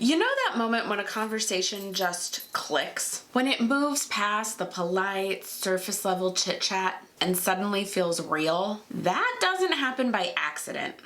You know that moment when a conversation just clicks? When it moves past the polite, surface level chit chat and suddenly feels real? That doesn't happen by accident.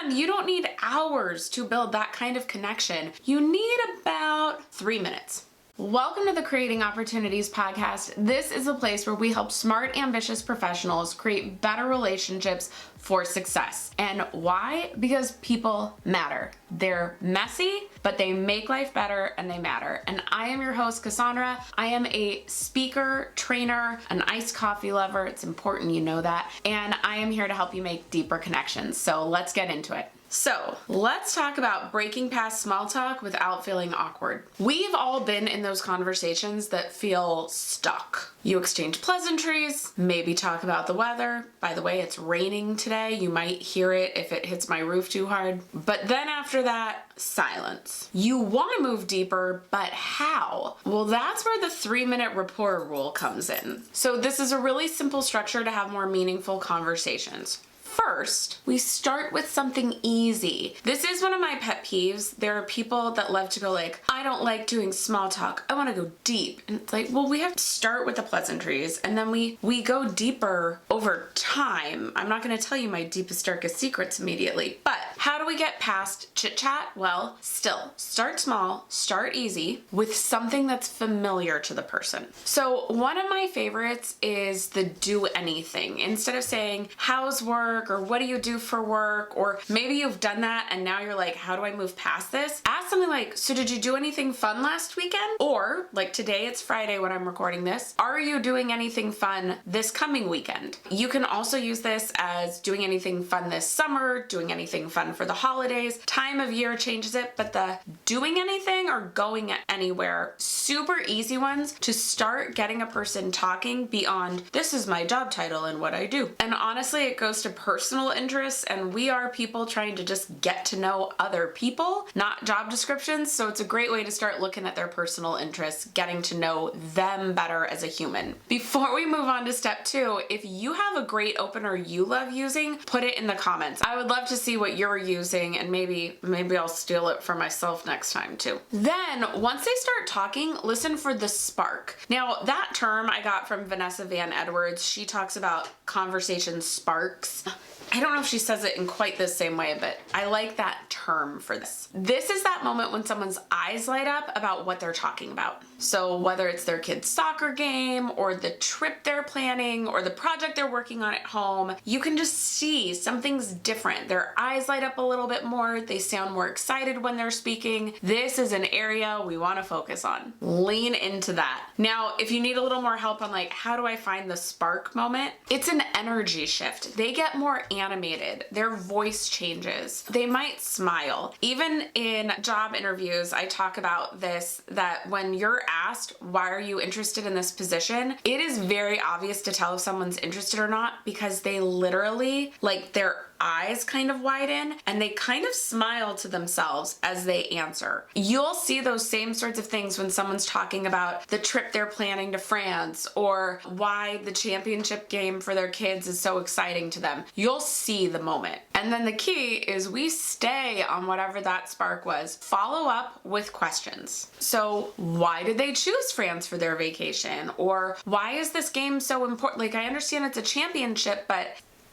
And you don't need hours to build that kind of connection. You need about 3 minutes. Welcome to the Creating Opportunities podcast. This is a place where we help smart, ambitious professionals create better relationships for success. And why? Because people matter. They're messy, but they make life better and they matter. And I am your host, Cassandra. I am a speaker, trainer, an iced coffee lover. It's important you know that. And I am here to help you make deeper connections. So let's get into it. So let's talk about breaking past small talk without feeling awkward. We've all been in those conversations that feel stuck. You exchange pleasantries, maybe talk about the weather. By the way, it's raining today. You might hear it if it hits my roof too hard. But then after that, silence. You want to move deeper, but how? Well, that's where the 3-minute rapport rule comes in. So this is a really simple structure to have more meaningful conversations. First, we start with something easy. This is one of my pet peeves. There are people that love to go like, I don't like doing small talk. I want to go deep. And it's like, well, we have to start with the pleasantries and then we go deeper over time. I'm not going to tell you my deepest, darkest secrets immediately, but how do we get past chit chat? Well, still start small, start easy with something that's familiar to the person. So one of my favorites is the do anything. Instead of saying, how's work? Or what do you do for work? Or maybe you've done that and now you're like, how do I move past this? Ask something like, so did you do anything fun last weekend? Or like today, it's Friday when I'm recording this. Are you doing anything fun this coming weekend? You can also use this as doing anything fun this summer, doing anything fun for the holidays. Time of year changes it, but the doing anything or going anywhere, super easy ones to start getting a person talking beyond this is my job title and what I do. And honestly, it goes to personal interests, and we are people trying to just get to know other people, not job descriptions. So it's a great way to start looking at their personal interests, getting to know them better as a human. Before we move on to step 2, if you have a great opener you love using, put it in the comments. I would love to see what you're using, and maybe I'll steal it for myself next time too. Then once they start talking, listen for the spark. Now that term I got from Vanessa Van Edwards. She talks about conversation sparks. I don't know if she says it in quite the same way, but I like that term for this. This is that moment when someone's eyes light up about what they're talking about. So whether it's their kid's soccer game or the trip they're planning or the project they're working on at home, you can just see something's different. Their eyes light up a little bit more. They sound more excited when they're speaking. This is an area we want to focus on. Lean into that. Now, if you need a little more help on like, how do I find the spark moment? It's an energy shift. They get more animated. Their voice changes. They might smile. Even in job interviews, I talk about this, that when you're asked, why are you interested in this position? It is very obvious to tell if someone's interested or not because they literally, like their eyes kind of widen and they kind of smile to themselves as they answer. You'll see those same sorts of things when someone's talking about the trip they're planning to France or why the championship game for their kids is so exciting to them. You'll see the moment. And then the key is we stay on whatever that spark was. Follow up with questions. So why did they choose France for their vacation? Or why is this game so important? Like, I understand it's a championship, but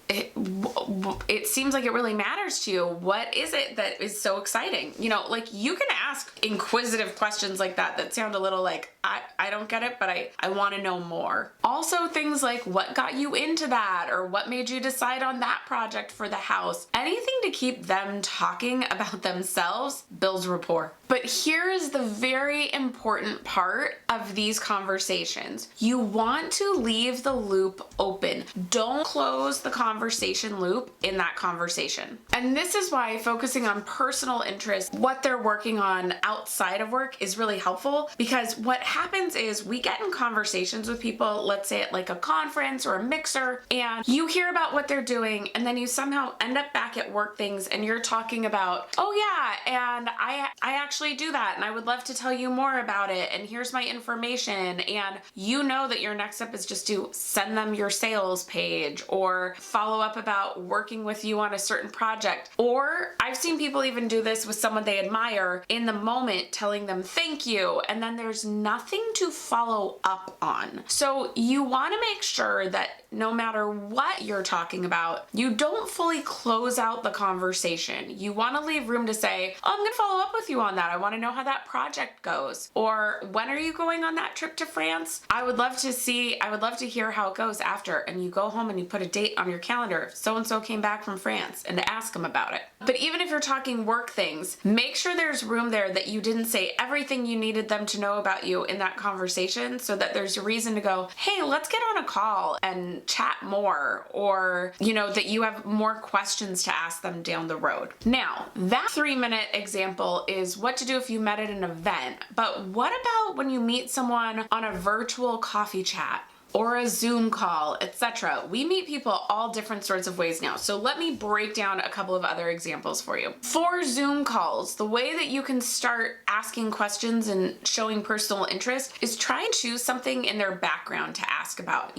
it seems like it really matters to you. What is it that is so exciting? You know, like you can ask inquisitive questions like that sound a little like, I don't get it, but I want to know more. Also things like what got you into that or what made you decide on that project for the house. Anything to keep them talking about themselves builds rapport. But here is the very important part of these conversations. You want to leave the loop open. Don't close the conversation loop in that conversation. And this is why focusing on personal interests, what they're working on outside of work is really helpful, because what happens is we get in conversations with people, let's say at like a conference or a mixer, and you hear about what they're doing and then you somehow end up back at work things and you're talking about, oh yeah, and I actually do that and I would love to tell you more about it and here's my information, and you know that your next step is just to send them your sales page or follow follow up about working with you on a certain project. Or I've seen people even do this with someone they admire in the moment, telling them thank you, and then there's nothing to follow up on. So you want to make sure that no matter what you're talking about, you don't fully close out the conversation. You want to leave room to say, oh, I'm going to follow up with you on that. I want to know how that project goes. Or when are you going on that trip to France? I would love to hear how it goes after. And you go home and you put a date on your calendar. So-and-so came back from France, and to ask them about it. But even if you're talking work things, make sure there's room there that you didn't say everything you needed them to know about you in that conversation, so that there's a reason to go, hey, let's get on a call and chat more, or, that you have more questions to ask them down the road. Now, that 3-minute example is what to do if you met at an event, but what about when you meet someone on a virtual coffee chat? Or a Zoom call, etc. We meet people all different sorts of ways now. So let me break down a couple of other examples for you. For Zoom calls, the way that you can start asking questions and showing personal interest is try and choose something in their background to ask about.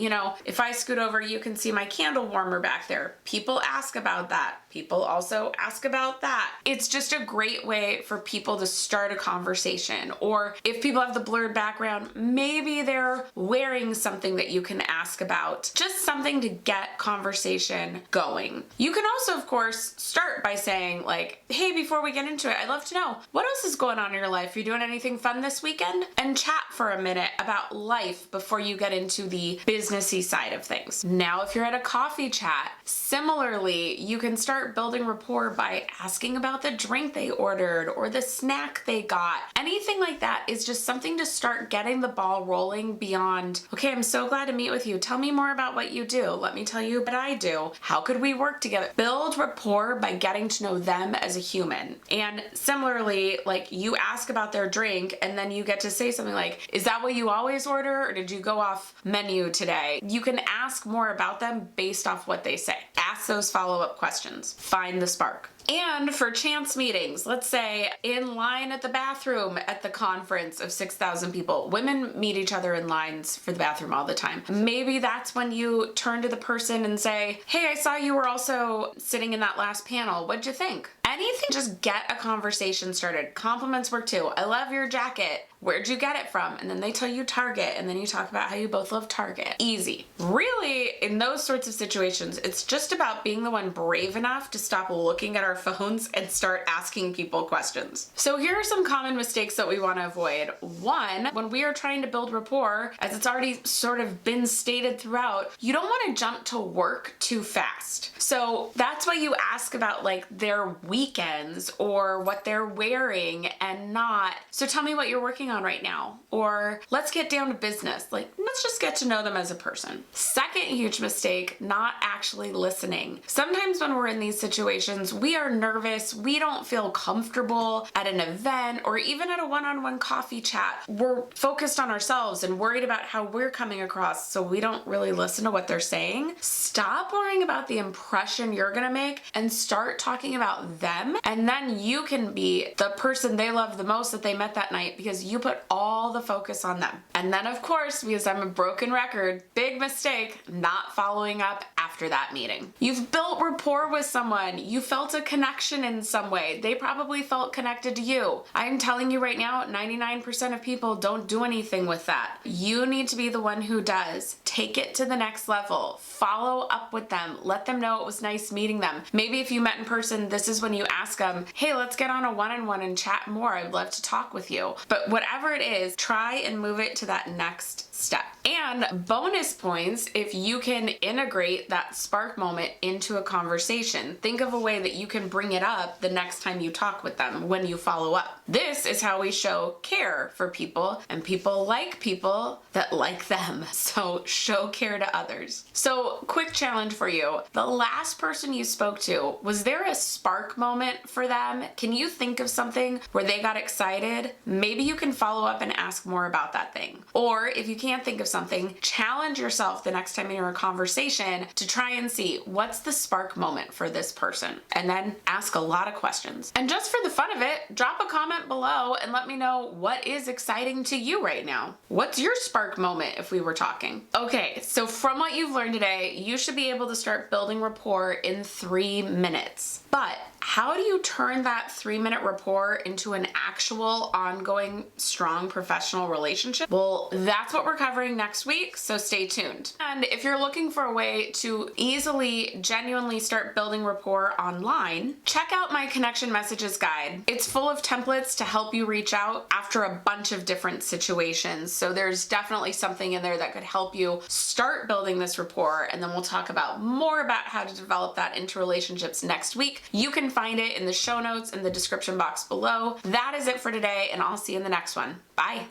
If I scoot over, you can see my candle warmer back there. People ask about that. People also ask about that. It's just a great way for people to start a conversation. Or if people have the blurred background, maybe they're wearing something that you can ask about. Just something to get conversation going. You can also, of course, start by saying hey, before we get into it, I'd love to know what else is going on in your life. Are you doing anything fun this weekend? And chat for a minute about life before you get into the businessy side of things. Now, if you're at a coffee chat, similarly, you can start building rapport by asking about the drink they ordered or the snack they got. Anything like that is just something to start getting the ball rolling beyond, okay, I'm so glad to meet with you. Tell me more about what you do. Let me tell you what I do. How could we work together? Build rapport by getting to know them as a human. And similarly, you ask about their drink and then you get to say something like, is that what you always order, or did you go off menu today? You can ask more about them based off what they say. Ask those follow-up questions. Find the spark. And for chance meetings, let's say in line at the bathroom at the conference of 6,000 people, women meet each other in lines for the bathroom all the time. Maybe that's when you turn to the person and say, hey, I saw you were also sitting in that last panel. What'd you think? Anything, just get a conversation started. Compliments work too. I love your jacket. Where'd you get it from? And then they tell you Target, and then you talk about how you both love Target. Easy. Really, in those sorts of situations, it's just about being the one brave enough to stop looking at our phones and start asking people questions. So here are some common mistakes that we want to avoid. One, when we are trying to build rapport, as it's already sort of been stated throughout, you don't want to jump to work too fast. So that's why you ask about their weekends or what they're wearing, and not, so tell me what you're working on right now, or let's get down to business. Let's just get to know them as a person. Second huge mistake, not actually listening. Sometimes when we're in these situations, we are nervous, we don't feel comfortable at an event or even at a one-on-one coffee chat. We're focused on ourselves and worried about how we're coming across, so we don't really listen to what they're saying. Stop worrying about the impression you're gonna make and start talking about them, and then you can be the person they love the most that they met that night because you put all the focus on them. And then, of course, because I'm a broken record, big mistake, not following up after that meeting. You've built rapport with someone. You felt a connection in some way. They probably felt connected to you. I'm telling you right now, 99% of people don't do anything with that. You need to be the one who does. Take it to the next level. Follow up with them. Let them know it was nice meeting them. Maybe if you met in person, this is when you ask them, hey, let's get on a one-on-one and chat more. I'd love to talk with you. But whatever it is, try and move it to that next step. And bonus points if you can integrate that spark moment into a conversation. Think of a way that you can bring it up the next time you talk with them when you follow up. This is how we show care for people, and people like people that like them. So show care to others. So quick challenge for you. The last person you spoke to, was there a spark moment for them? Can you think of something where they got excited? Maybe you can follow up and ask more about that thing. Or if you can't think of something, challenge yourself the next time you're in a conversation to try and see what's the spark moment for this person. And then ahead, ask a lot of questions. And just for the fun of it, drop a comment below and let me know what is exciting to you right now. What's your spark moment if we were talking? Okay, so from what you've learned today, you should be able to start building rapport in 3 minutes. But how do you turn that 3-minute rapport into an actual ongoing strong professional relationship? Well, that's what we're covering next week, so stay tuned. And if you're looking for a way to easily, genuinely start building rapport online, check out my connection messages guide. It's full of templates to help you reach out after a bunch of different situations. So there's definitely something in there that could help you start building this rapport, and then we'll talk about more about how to develop that into relationships next week. You can find it in the show notes in the description box below. That is it for today, and I'll see you in the next one. Bye.